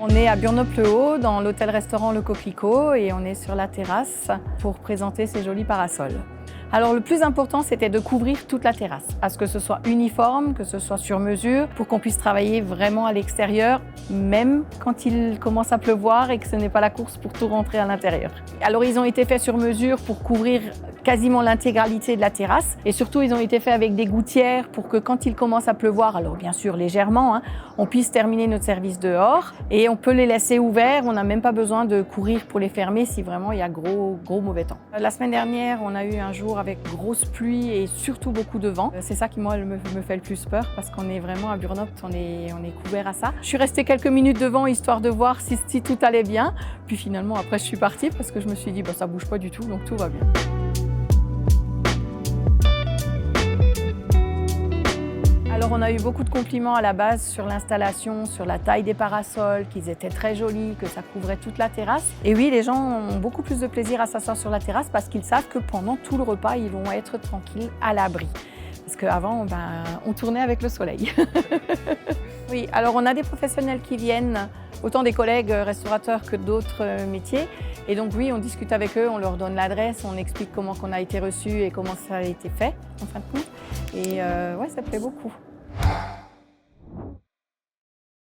On est à Burnope-le-Haut, dans l'hôtel-restaurant Le Coquelicot, et on est sur la terrasse pour présenter ces jolis parasols. Alors le plus important, c'était de couvrir toute la terrasse, à ce que ce soit uniforme, que ce soit sur mesure, pour qu'on puisse travailler vraiment à l'extérieur, même quand il commence à pleuvoir et que ce n'est pas la course pour tout rentrer à l'intérieur. Alors ils ont été faits sur mesure pour couvrir quasiment l'intégralité de la terrasse, et surtout ils ont été faits avec des gouttières pour que quand il commence à pleuvoir, alors bien sûr légèrement, on puisse terminer notre service dehors, et on peut les laisser ouverts, on n'a même pas besoin de courir pour les fermer si vraiment il y a gros mauvais temps. La semaine dernière, on a eu un jour avec grosse pluie et surtout beaucoup de vent. C'est ça qui moi me fait le plus peur parce qu'on est vraiment à Burnope, on est couvert à ça. Je suis restée quelques minutes devant histoire de voir si tout allait bien. Puis finalement après je suis partie parce que je me suis dit ça bouge pas du tout donc tout va bien. Alors on a eu beaucoup de compliments à la base sur l'installation, sur la taille des parasols, qu'ils étaient très jolis, que ça couvrait toute la terrasse. Et oui, les gens ont beaucoup plus de plaisir à s'asseoir sur la terrasse parce qu'ils savent que pendant tout le repas, ils vont être tranquilles à l'abri. Parce qu'avant, on tournait avec le soleil. Oui, alors on a des professionnels qui viennent, autant des collègues restaurateurs que d'autres métiers. Et donc oui, on discute avec eux, on leur donne l'adresse, on explique comment on a été reçu et comment ça a été fait, en fin de compte. Et ouais, ça plaît beaucoup.